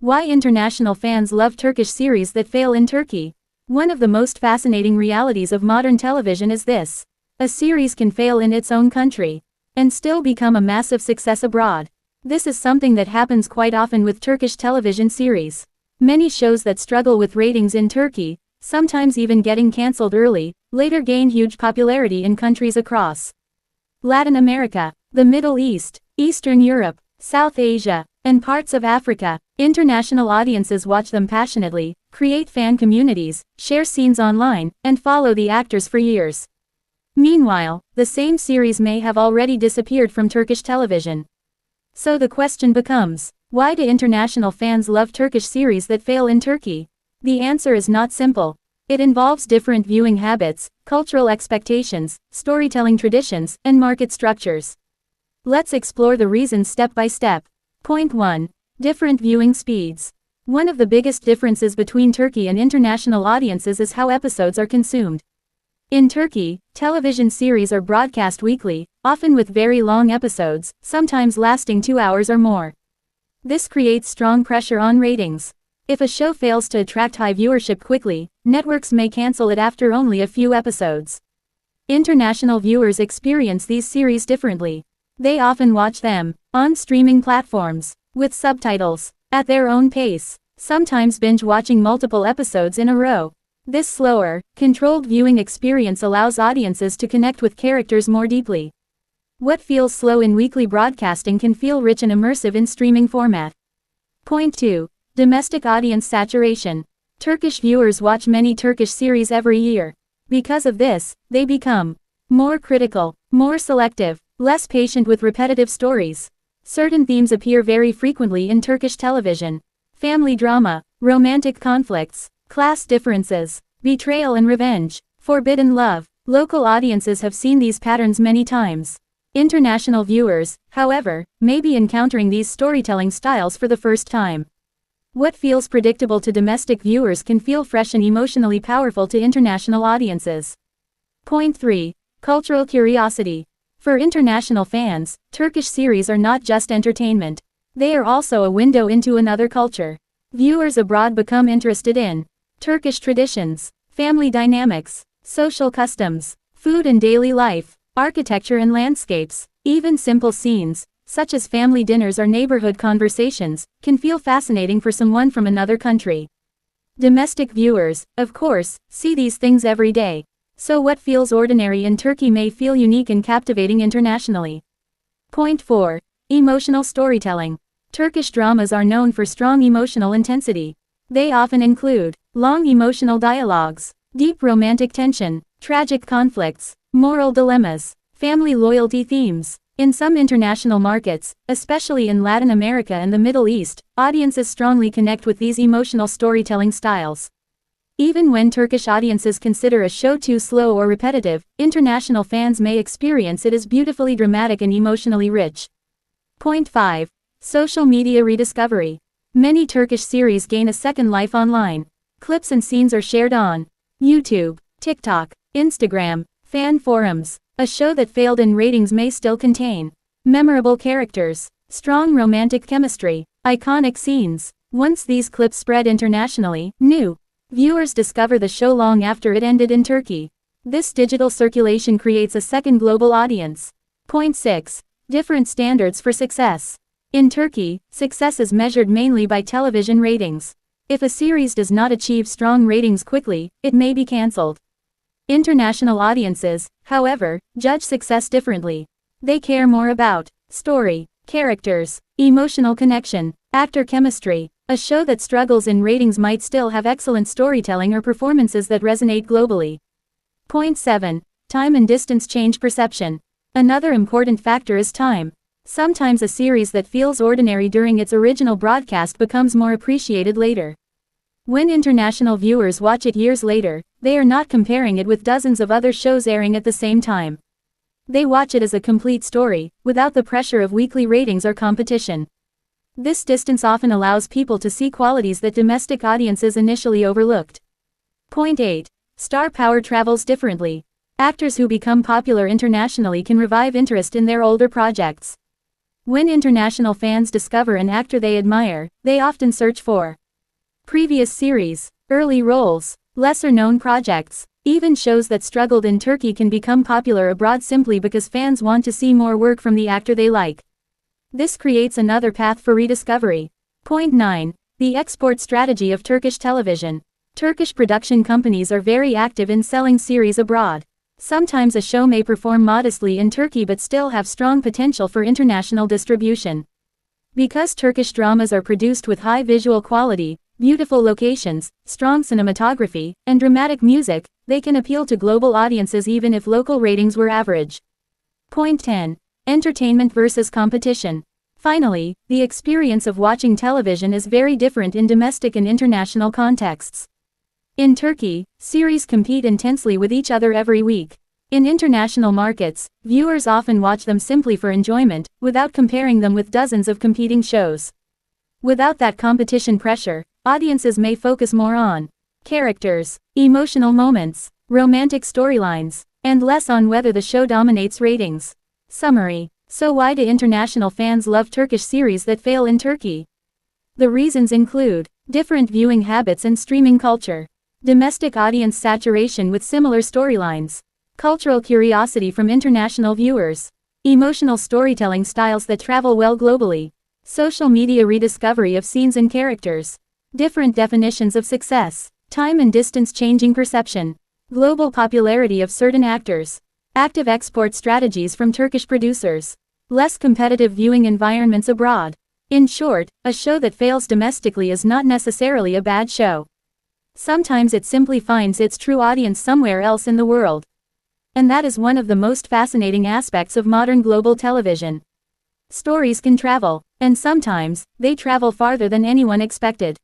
Why international fans love Turkish series that fail in Turkey. One of the most fascinating realities of modern television is this. A series can fail in its own country and still become a massive success abroad. This is something that happens quite often with Turkish television series. Many shows that struggle with ratings in Turkey, sometimes even getting cancelled early, later gain huge popularity in countries across Latin America, the Middle East, Eastern Europe, South Asia, and parts of Africa. International audiences watch them passionately, create fan communities, share scenes online, and follow the actors for years. Meanwhile, the same series may have already disappeared from Turkish television. So the question becomes, why do international fans love Turkish series that fail in Turkey? The answer is not simple. It involves different viewing habits, cultural expectations, storytelling traditions, and market structures. Let's explore the reasons step by step. Point 1. Different viewing speeds. One of the biggest differences between Turkey and international audiences is how episodes are consumed. In Turkey, television series are broadcast weekly, often with very long episodes, sometimes lasting 2 hours or more. This creates strong pressure on ratings. If a show fails to attract high viewership quickly, networks may cancel it after only a few episodes. International viewers experience these series differently. They often watch them on streaming platforms, with subtitles, at their own pace, sometimes binge-watching multiple episodes in a row. This slower, controlled viewing experience allows audiences to connect with characters more deeply. What feels slow in weekly broadcasting can feel rich and immersive in streaming format. Point 2. Domestic audience saturation. Turkish viewers watch many Turkish series every year. Because of this, they become more critical, more selective, less patient with repetitive stories. Certain themes appear very frequently in Turkish television. Family drama, romantic conflicts, class differences, betrayal and revenge, forbidden love. Local audiences have seen these patterns many times. International viewers, however, may be encountering these storytelling styles for the first time. What feels predictable to domestic viewers can feel fresh and emotionally powerful to international audiences. Point 3. Cultural curiosity. For international fans, Turkish series are not just entertainment. They are also a window into another culture. Viewers abroad become interested in Turkish traditions, family dynamics, social customs, food and daily life, architecture and landscapes. Even simple scenes, such as family dinners or neighborhood conversations, can feel fascinating for someone from another country. Domestic viewers, of course, see these things every day. So what feels ordinary in Turkey may feel unique and captivating internationally. Point 4. Emotional storytelling. Turkish dramas are known for strong emotional intensity. They often include long emotional dialogues, deep romantic tension, tragic conflicts, moral dilemmas, family loyalty themes. In some international markets, especially in Latin America and the Middle East, audiences strongly connect with these emotional storytelling styles. Even when Turkish audiences consider a show too slow or repetitive, international fans may experience it as beautifully dramatic and emotionally rich. Point 5. Social media rediscovery. Many Turkish series gain a second life online. Clips and scenes are shared on YouTube, TikTok, Instagram, fan forums. A show that failed in ratings may still contain memorable characters, strong romantic chemistry, iconic scenes. Once these clips spread internationally, new viewers discover the show long after it ended in Turkey. This digital circulation creates a second global audience. Point 6. Different standards for success. In Turkey, success is measured mainly by television ratings. If a series does not achieve strong ratings quickly, it may be cancelled. International audiences, however, judge success differently. They care more about story, characters, emotional connection, actor chemistry. A show that struggles in ratings might still have excellent storytelling or performances that resonate globally. Point 7. Time and distance change perception. Another important factor is time. Sometimes a series that feels ordinary during its original broadcast becomes more appreciated later. When international viewers watch it years later, they are not comparing it with dozens of other shows airing at the same time. They watch it as a complete story, without the pressure of weekly ratings or competition. This distance often allows people to see qualities that domestic audiences initially overlooked. Point 8. Star power travels differently. Actors who become popular internationally can revive interest in their older projects. When international fans discover an actor they admire, they often search for previous series, early roles, lesser-known projects. Even shows that struggled in Turkey can become popular abroad simply because fans want to see more work from the actor they like. This creates another path for rediscovery. Point 9. The export strategy of Turkish television. Turkish production companies are very active in selling series abroad. Sometimes a show may perform modestly in Turkey but still have strong potential for international distribution. Because Turkish dramas are produced with high visual quality, beautiful locations, strong cinematography, and dramatic music, they can appeal to global audiences even if local ratings were average. Point 10. Entertainment versus competition. Finally, the experience of watching television is very different in domestic and international contexts. In Turkey, series compete intensely with each other every week. In international markets, viewers often watch them simply for enjoyment, without comparing them with dozens of competing shows. Without that competition pressure, audiences may focus more on characters, emotional moments, romantic storylines, and less on whether the show dominates ratings. Summary. So why do international fans love Turkish series that fail in Turkey? The reasons include different viewing habits and streaming culture, domestic audience saturation with similar storylines, cultural curiosity from international viewers, emotional storytelling styles that travel well globally, social media rediscovery of scenes and characters, different definitions of success, time and distance changing perception, global popularity of certain actors, active export strategies from Turkish producers, less competitive viewing environments abroad. In short, a show that fails domestically is not necessarily a bad show. Sometimes it simply finds its true audience somewhere else in the world. And that is one of the most fascinating aspects of modern global television. Stories can travel, and sometimes, they travel farther than anyone expected.